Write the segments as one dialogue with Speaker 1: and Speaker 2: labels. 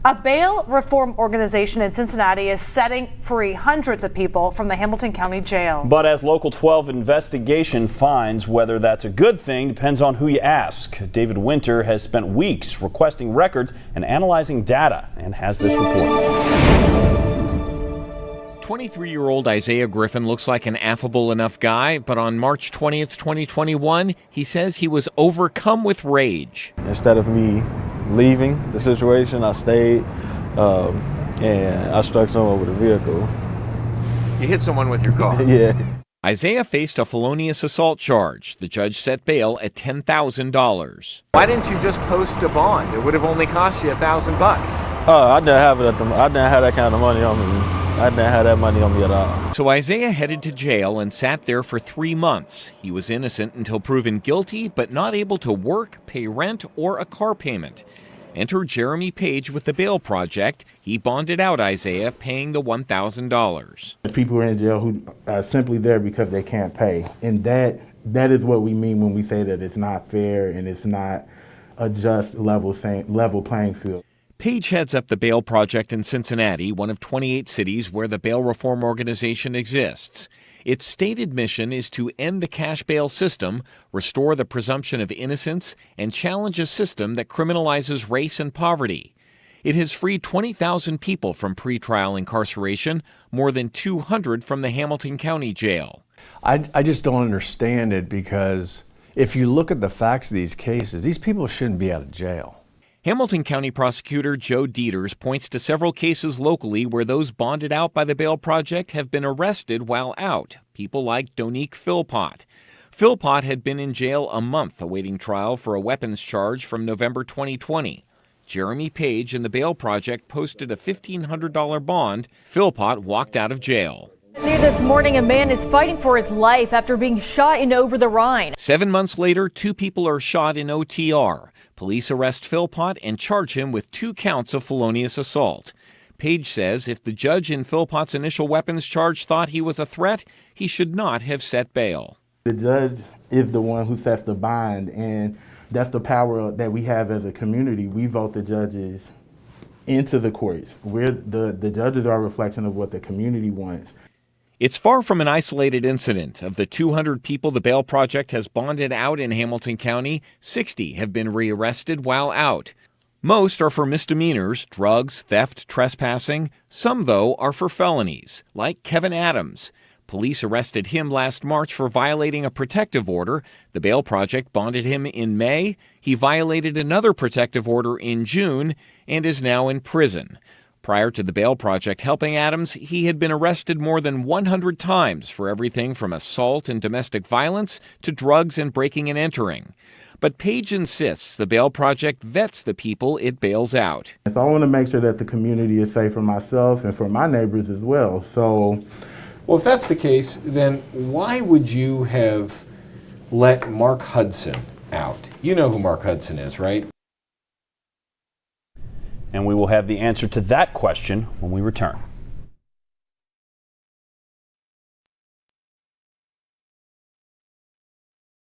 Speaker 1: A bail reform organization in Cincinnati is setting free hundreds of people from the Hamilton County Jail.
Speaker 2: But as Local 12 investigation finds, whether that's a good thing depends on who you ask. David Winter has spent weeks requesting records and analyzing data and has this report.
Speaker 3: 23-year-old Isaiah Griffin looks like an affable enough guy, but on March 20th, 2021, he says he was overcome with rage.
Speaker 4: Instead of me leaving the situation, I stayed and I struck someone with a vehicle.
Speaker 3: You hit someone with your car?
Speaker 4: Yeah.
Speaker 3: Isaiah faced a felonious assault charge. The judge set bail at $10,000. Why didn't you just post a bond? It would have only cost you $1,000.
Speaker 4: I didn't have it I didn't have that kind of money on me. I didn't have that money on me at all.
Speaker 3: So Isaiah headed to jail and sat there for 3 months. He was innocent until proven guilty, but not able to work, pay rent, or a car payment. Enter Jeremy Page with the Bail Project. He bonded out Isaiah, paying the $1,000.
Speaker 5: People are in jail who are simply there because they can't pay. And that is what we mean when we say that it's not fair and it's not a just level playing field.
Speaker 3: Page heads up the Bail Project in Cincinnati, one of 28 cities where the bail reform organization exists. Its stated mission is to end the cash bail system, restore the presumption of innocence, and challenge a system that criminalizes race and poverty. It has freed 20,000 people from pretrial incarceration, more than 200 from the Hamilton County Jail.
Speaker 6: I just don't understand it, because if you look at the facts of these cases, these people shouldn't be out of jail.
Speaker 3: Hamilton County Prosecutor Joe Dieters points to several cases locally where those bonded out by the Bail Project have been arrested while out. People like Donique Philpott. Philpott had been in jail a month awaiting trial for a weapons charge from November 2020. Jeremy Page and the Bail Project posted a $1,500 bond. Philpott walked out of jail.
Speaker 7: New this morning, a man is fighting for his life after being shot in Over the Rhine.
Speaker 3: 7 months later, 2 people are shot in OTR. Police arrest Philpott and charge him with 2 counts of felonious assault. Page says if the judge in Philpott's initial weapons charge thought he was a threat, he should not have set bail.
Speaker 5: The judge is the one who sets the bond, and that's the power that we have as a community. We vote the judges into the courts. The judges are a reflection of what the community wants.
Speaker 3: It's far from an isolated incident. Of the 200 people the Bail Project has bonded out in Hamilton County, 60 have been rearrested while out. Most are for misdemeanors, drugs, theft, trespassing. Some, though, are for felonies, like Kevin Adams. Police arrested him last March for violating a protective order. The Bail Project bonded him in May. He violated another protective order in June and is now in prison. Prior to the Bail Project helping Adams, he had been arrested more than 100 times for everything from assault and domestic violence to drugs and breaking and entering. But Page insists the Bail Project vets the people it bails out.
Speaker 5: I want to make sure that the community is safe for myself and for my neighbors as well.
Speaker 8: Well, if that's the case, then why would you have let Mark Hudson out? You know who Mark Hudson is, right?
Speaker 2: And we will have the answer to that question when we return.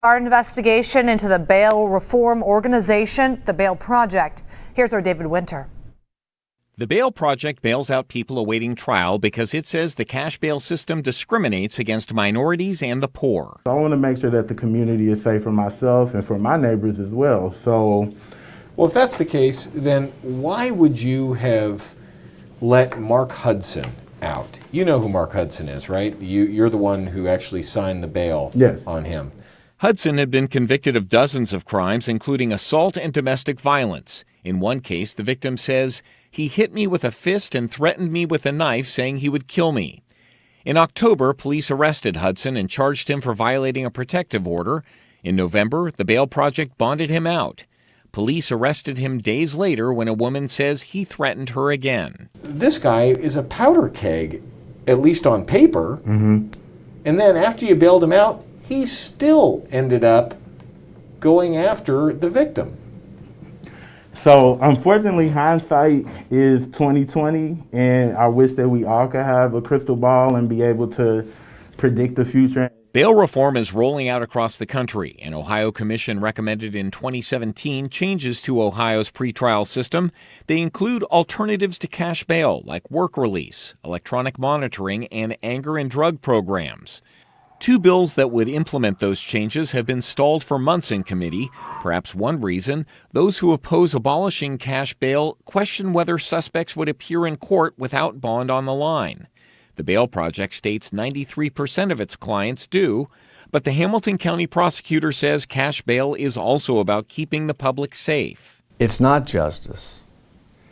Speaker 1: Our investigation into the bail reform organization, the Bail Project. Here's our David Winter.
Speaker 3: The Bail Project bails out people awaiting trial because it says the cash bail system discriminates against minorities and the poor.
Speaker 5: I want to make sure that the community is safe for myself and for my neighbors as well.
Speaker 8: Well, if that's the case, then why would you have let Mark Hudson out? You know who Mark Hudson is, right? You're the one who actually signed the bail on him.
Speaker 3: Hudson had been convicted of dozens of crimes, including assault and domestic violence. In one case, the victim says, "He hit me with a fist and threatened me with a knife, saying he would kill me." In October, police arrested Hudson and charged him for violating a protective order. In November, the Bail Project bonded him out. Police arrested him days later when a woman says he threatened her again.
Speaker 8: This guy is a powder keg, at least on paper.
Speaker 5: Mm-hmm.
Speaker 8: And then after you bailed him out, he still ended up going after the victim.
Speaker 5: So unfortunately, hindsight is 20/20, and I wish that we all could have a crystal ball and be able to predict the future.
Speaker 3: Bail reform is rolling out across the country. An Ohio commission recommended in 2017 changes to Ohio's pretrial system. They include alternatives to cash bail like work release, electronic monitoring, and anger and drug programs. 2 bills that would implement those changes have been stalled for months in committee. Perhaps one reason, those who oppose abolishing cash bail question whether suspects would appear in court without bond on the line. The Bail Project states 93% of its clients do, but the Hamilton County prosecutor says cash bail is also about keeping the public safe.
Speaker 6: It's not justice,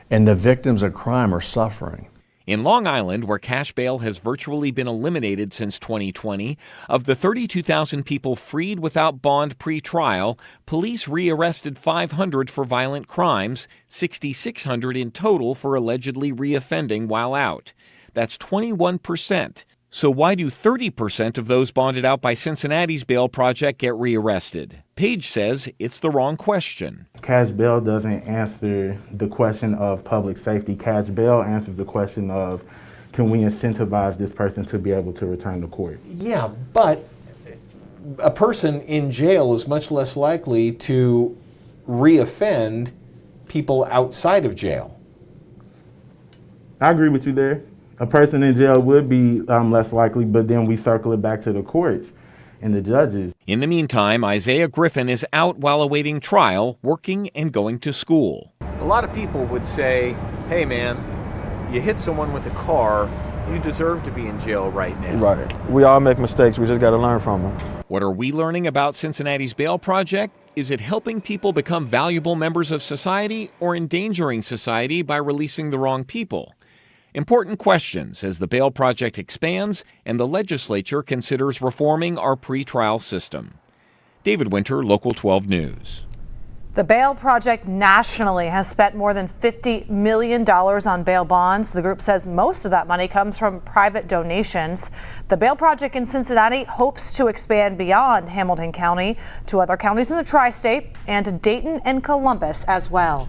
Speaker 6: and the victims of crime are suffering.
Speaker 3: In Long Island, where cash bail has virtually been eliminated since 2020, of the 32,000 people freed without bond pre-trial, police rearrested 500 for violent crimes, 6,600 in total for allegedly reoffending while out. That's 21%. So why do 30% of those bonded out by Cincinnati's Bail Project get rearrested? Page says it's the wrong question.
Speaker 5: Cash bail doesn't answer the question of public safety. Cash bail answers the question of, can we incentivize this person to be able to return to court?
Speaker 8: Yeah, but a person in jail is much less likely to reoffend people outside of jail.
Speaker 5: I agree with you there. A person in jail would be less likely, but then we circle it back to the courts and the judges.
Speaker 3: In the meantime, Isaiah Griffin is out while awaiting trial, working and going to school.
Speaker 9: A lot of people would say, hey man, you hit someone with a car, you deserve to be in jail right now.
Speaker 4: Right. We all make mistakes. We just got to learn from them.
Speaker 3: What are we learning about Cincinnati's Bail Project? Is it helping people become valuable members of society or endangering society by releasing the wrong people? Important questions as the Bail Project expands and the legislature considers reforming our pretrial system. David Winter, Local 12 News.
Speaker 1: The Bail Project nationally has spent more than $50 million on bail bonds. The group says most of that money comes from private donations. The Bail Project in Cincinnati hopes to expand beyond Hamilton County to other counties in the tri-state and to Dayton and Columbus as well.